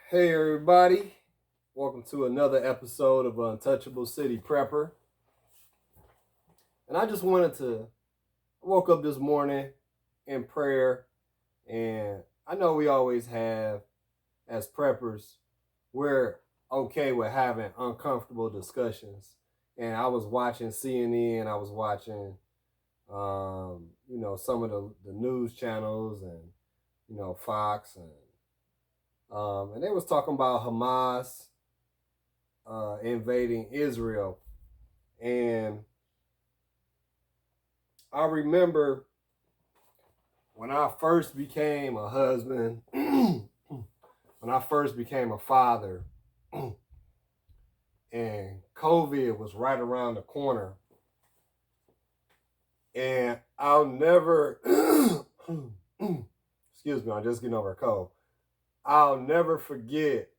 Hey everybody, welcome to another episode of Untouchable City Prepper. And I just wanted to I woke up this morning in prayer, and I know we always have, as preppers, we're okay with having uncomfortable discussions. And I was watching CNN, I was watching some of the news channels and Fox and they was talking about Hamas invading Israel. And I remember when I first became a husband, when I first became a father, and COVID was right around the corner. And I'll never, excuse me, I'm just getting over a cold. I'll never forget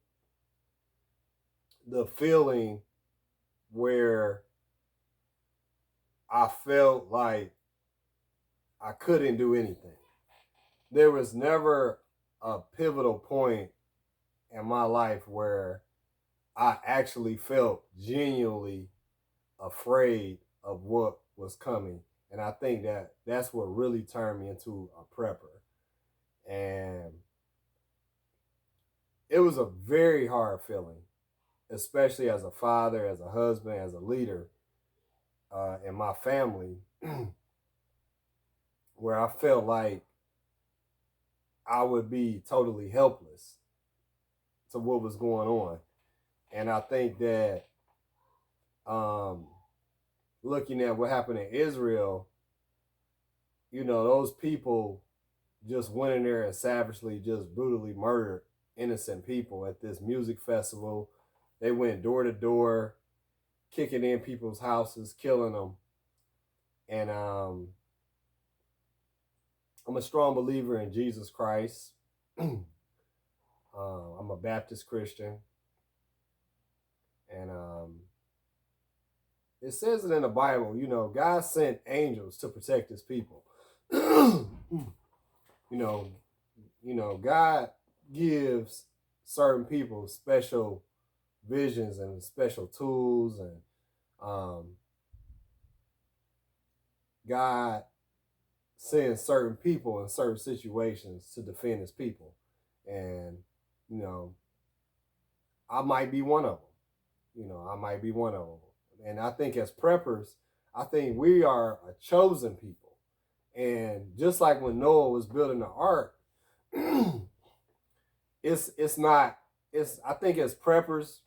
the feeling where I felt like I couldn't do anything. There was never a pivotal point in my life where I actually felt genuinely afraid of what was coming. And I think that that's what really turned me into a prepper. And it was a very hard feeling, especially as a father, as a husband, as a leader in my family, where I felt like I would be totally helpless to what was going on. And I think that looking at what happened in Israel, those people just went in there and savagely, just brutally murdered innocent people at this music festival. They went door to door, kicking in people's houses, killing them. And I'm a strong believer in Jesus Christ. I'm a Baptist Christian. And it says it in the Bible, God sent angels to protect his people. God gives certain people special visions and special tools, and God sends certain people in certain situations to defend his people. And, I might be one of them. I might be one of them. And I think as preppers, I think we are a chosen people. And just like when Noah was building the ark, it's not, I think as preppers,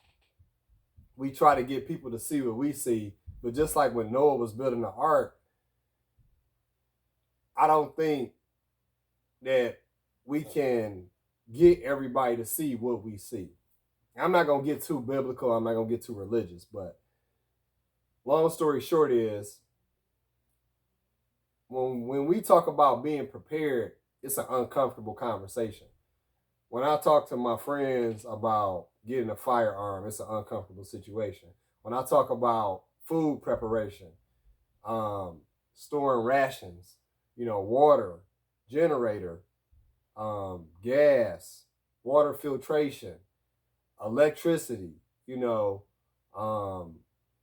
we try to get people to see what we see. But just like when Noah was building the ark, I don't think that we can get everybody to see what we see. I'm not going to get too biblical. I'm not going to get too religious. But long story short is, when we talk about being prepared, it's an uncomfortable conversation. When I talk to my friends about getting a firearm, it's an uncomfortable situation. When I talk about food preparation, storing rations, water, generator, gas, water filtration, electricity,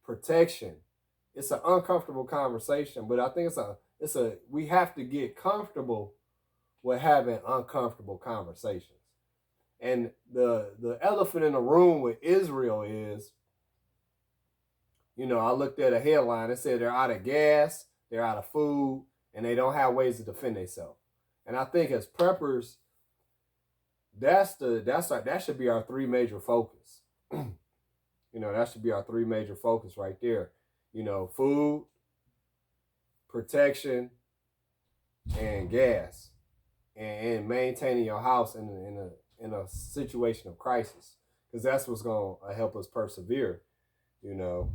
protection. It's an uncomfortable conversation, but I think we have to get comfortable with having uncomfortable conversations. And the elephant in the room with Israel is, I looked at a headline. It said they're out of gas, they're out of food, and they don't have ways to defend themselves. And I think as preppers, that should be our three major focus. That should be our three major focus right there. Food, protection, and gas, and maintaining your house in a situation of crisis, because that's what's going to help us persevere. There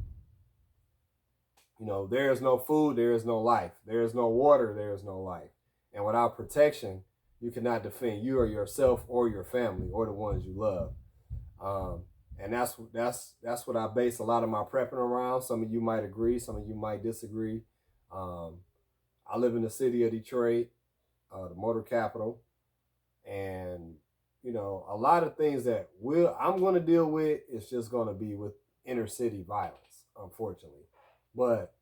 is no food, there is no life. There is no water, there is no life. And without protection, you cannot defend you or yourself or your family or the ones you love. And that's what I base a lot of my prepping around. Some of you might agree, some of you might disagree. I live in the city of Detroit, the motor capital, and a lot of things that I'm going to deal with is just going to be with inner city violence, unfortunately. But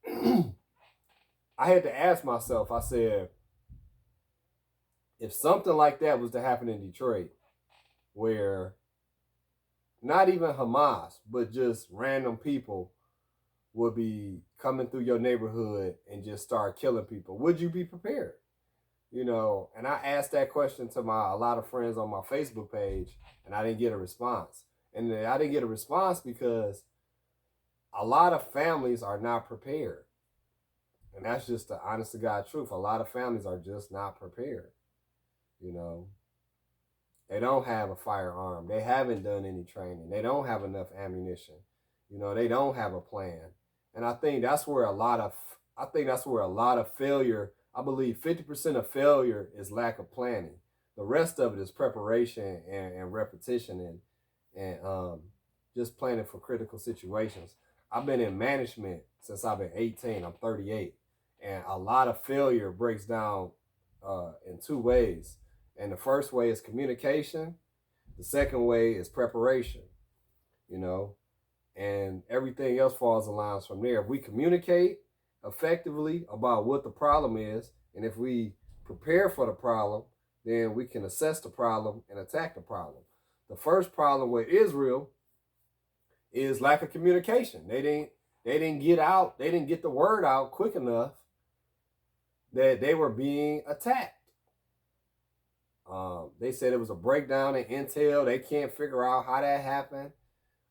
I had to ask myself, I said, if something like that was to happen in Detroit, where not even Hamas, but just random people would be coming through your neighborhood and just start killing people, would you be prepared? And I asked that question to a lot of friends on my Facebook page, and I didn't get a response. And I didn't get a response because a lot of families are not prepared. And that's just the honest to God truth. A lot of families are just not prepared. You know, they don't have a firearm. They haven't done any training. They don't have enough ammunition. They don't have a plan. And I think that's where a lot of failure, I believe 50% of failure is lack of planning. The rest of it is preparation and repetition and just planning for critical situations. I've been in management since I've been 18. I'm 38. And a lot of failure breaks down in two ways. And the first way is communication. The second way is preparation, and everything else falls in lines from there. If we communicate effectively about what the problem is, and if we prepare for the problem, then we can assess the problem and attack the problem. The first problem with Israel is lack of communication. They didn't get the word out quick enough that they were being attacked. They said it was a breakdown in intel. They can't figure out how that happened.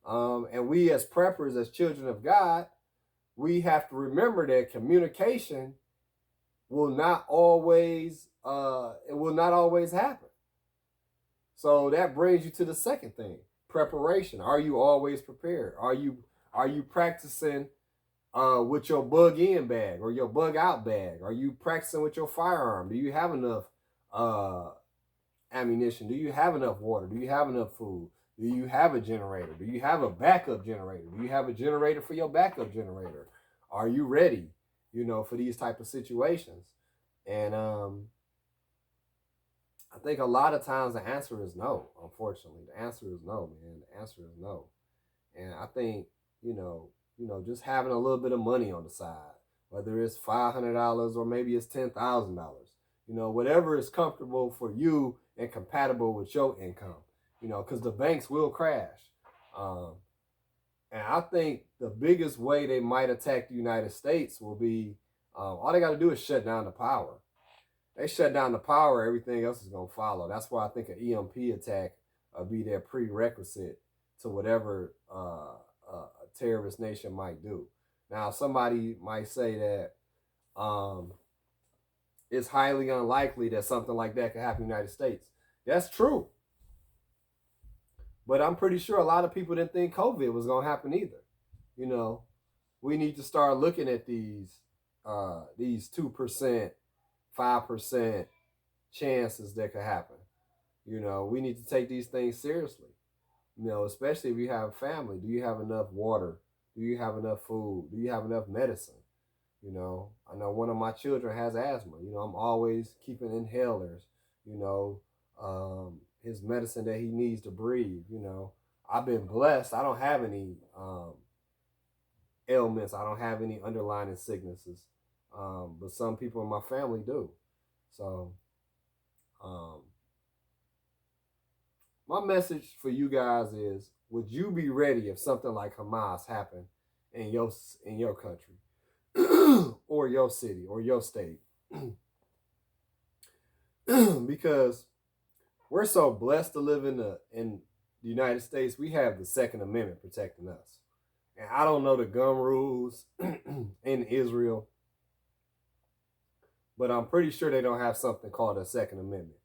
And we as preppers, as children of God, we have to remember that communication will not always happen. So that brings you to the second thing, preparation. Are you always prepared? Are you practicing with your bug in bag or your bug out bag? Are you practicing with your firearm? Do you have enough ammunition? Do you have enough water? Do you have enough food? Do you have a generator? Do you have a backup generator? Do you have a generator for your backup generator? Are you ready, for these type of situations? And I think a lot of times the answer is no. Unfortunately, the answer is no, man. The answer is no. And I think, just having a little bit of money on the side, whether it's $500 or maybe it's $10,000, whatever is comfortable for you and compatible with your income, because the banks will crash. And I think the biggest way they might attack the United States will be all they got to do is shut down the power. They shut down the power, everything else is going to follow. That's why I think an EMP attack will be their prerequisite to whatever a terrorist nation might do. Now, somebody might say that it's highly unlikely that something like that could happen in the United States. That's true. But I'm pretty sure a lot of people didn't think COVID was going to happen either. We need to start looking at these 2%, 5% chances that could happen. We need to take these things seriously. Especially if you have a family. Do you have enough water? Do you have enough food? Do you have enough medicine? I know one of my children has asthma. I'm always keeping inhalers, his medicine that he needs to breathe. I've been blessed. I don't have any ailments. I don't have any underlying sicknesses. But some people in my family do. So my message for you guys is, would you be ready if something like Hamas happened in your country or your city or your state? Because we're so blessed to live in the United States. We have the Second Amendment protecting us. And I don't know the gun rules in Israel, but I'm pretty sure they don't have something called a Second Amendment.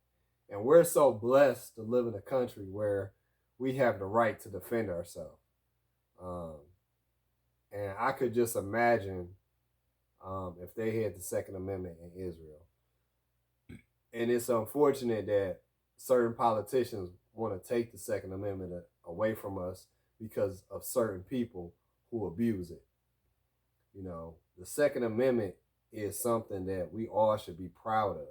And we're so blessed to live in a country where we have the right to defend ourselves. And I could just imagine if they had the Second Amendment in Israel. And it's unfortunate that certain politicians want to take the Second Amendment away from us because of certain people who abuse it. The Second Amendment is something that we all should be proud of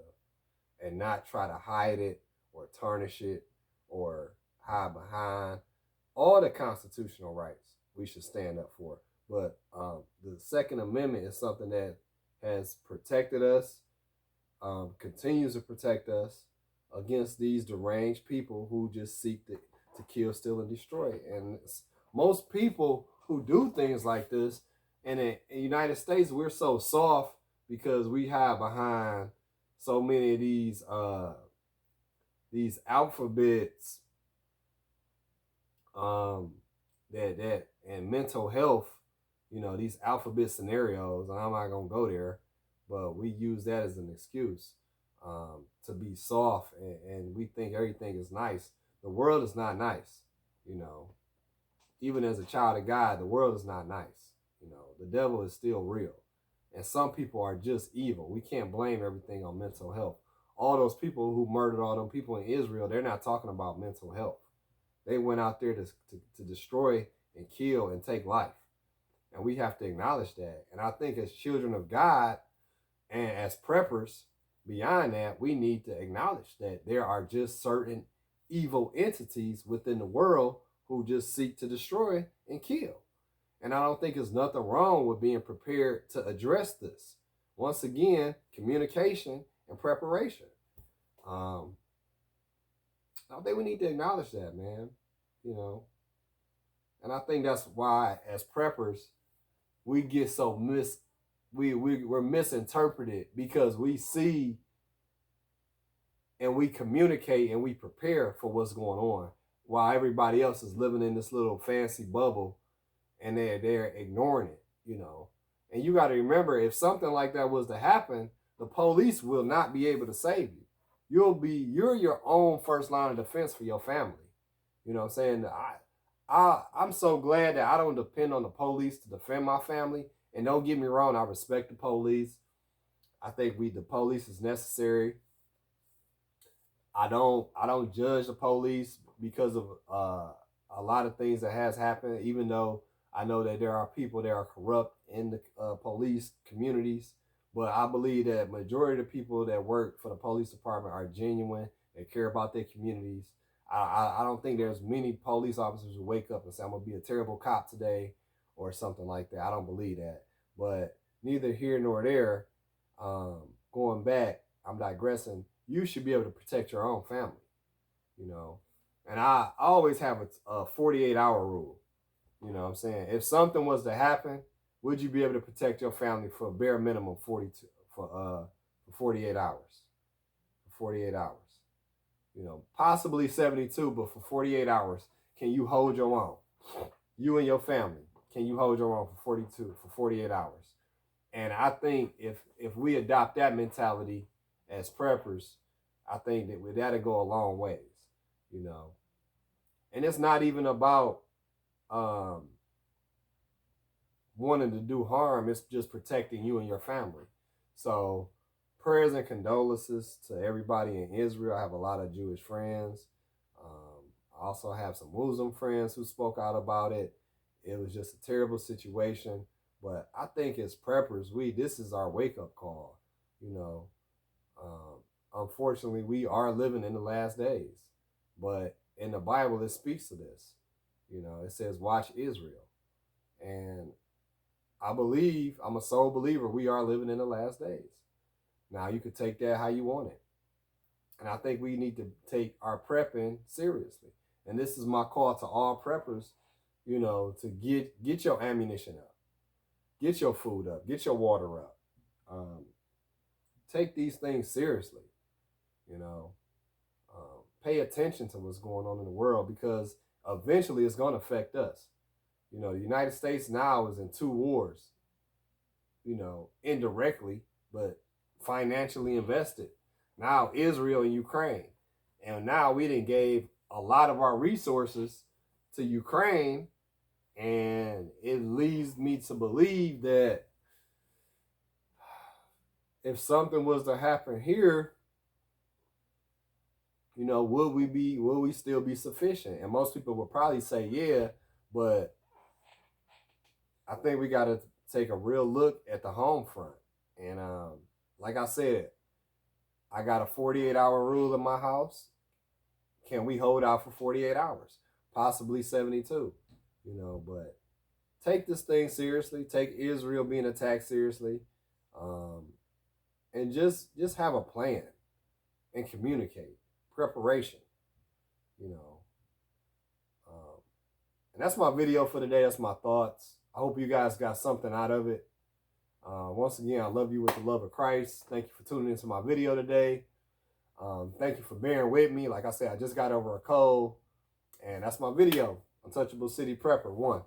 and not try to hide it or tarnish it or hide behind. All the constitutional rights we should stand up for. But the Second Amendment is something that has protected us, continues to protect us against these deranged people who just seek to kill, steal, and destroy. And most people who do things like this in the United States, we're so soft because we hide behind so many of these alphabets that and mental health, these alphabet scenarios, and I'm not gonna go there, but we use that as an excuse to be soft, and we think everything is nice. The world is not nice, even as a child of God, the world is not nice. The devil is still real, and some people are just evil. We can't blame everything on mental health. All those people who murdered all them people in Israel, they're not talking about mental health. They went out there to destroy and kill and take life. And we have to acknowledge that. And I think as children of God and as preppers, beyond that, we need to acknowledge that there are just certain evil entities within the world who just seek to destroy and kill. And I don't think there's nothing wrong with being prepared to address this. Once again, communication and preparation. I think we need to acknowledge that, man. And I think that's why, as preppers, we get so we're misinterpreted, because we see and we communicate and we prepare for what's going on, while everybody else is living in this little fancy bubble and they're ignoring it, And you got to remember, if something like that was to happen, the police will not be able to save you. You're your own first line of defense for your family. You know what I'm saying? I'm so glad that I don't depend on the police to defend my family. And don't get me wrong, I respect the police. I think the police is necessary. I don't judge the police because of a lot of things that has happened, even though I know that there are people that are corrupt in the police communities. But I believe that majority of the people that work for the police department are genuine. They care about their communities. I don't think there's many police officers who wake up and say, I'm going to be a terrible cop today or something like that. I don't believe that. But neither here nor there, going back, I'm digressing, you should be able to protect your own family, And I always have a 48-hour rule, You know what I'm saying? If something was to happen, would you be able to protect your family for a bare minimum 48 hours? For 48 hours. Possibly 72, but for 48 hours, can you hold your own? You and your family, can you hold your own for 48 hours? And I think if we adopt that mentality as preppers, I think that'll go a long ways, And it's not even about wanting to do harm. It's just protecting you and your family. So prayers and condolences to everybody in Israel. I have a lot of Jewish friends. I also have some Muslim friends who spoke out about it. It was just a terrible situation. But I think as preppers, this is our wake-up call. Unfortunately, we are living in the last days. But in the Bible, it speaks to this. It says, watch Israel. And I'm a sole believer, we are living in the last days. Now, you could take that how you want it. And I think we need to take our prepping seriously. And this is my call to all preppers, to get your ammunition up. Get your food up. Get your water up. Take these things seriously. Pay attention to what's going on in the world, because eventually it's going to affect us. The United States now is in 2 wars, indirectly, but financially invested. Now Israel and Ukraine. And now we done gave a lot of our resources to Ukraine. And it leads me to believe that if something was to happen here, will we still be sufficient? And most people would probably say, yeah, but I think we got to take a real look at the home front. And like I said, I got a 48-hour rule in my house. can we hold out for 48 hours? Possibly 72, you know, but take this thing seriously. Take Israel being attacked seriously. And just have a plan and communicate. Preparation, you know. And that's my video for today. That's my thoughts. I hope you guys got something out of it. Once again, I love you with the love of Christ. Thank you for tuning into my video today. Thank you for bearing with me. Like I said, I just got over a cold. And that's my video. Untouchable City Prepper 1.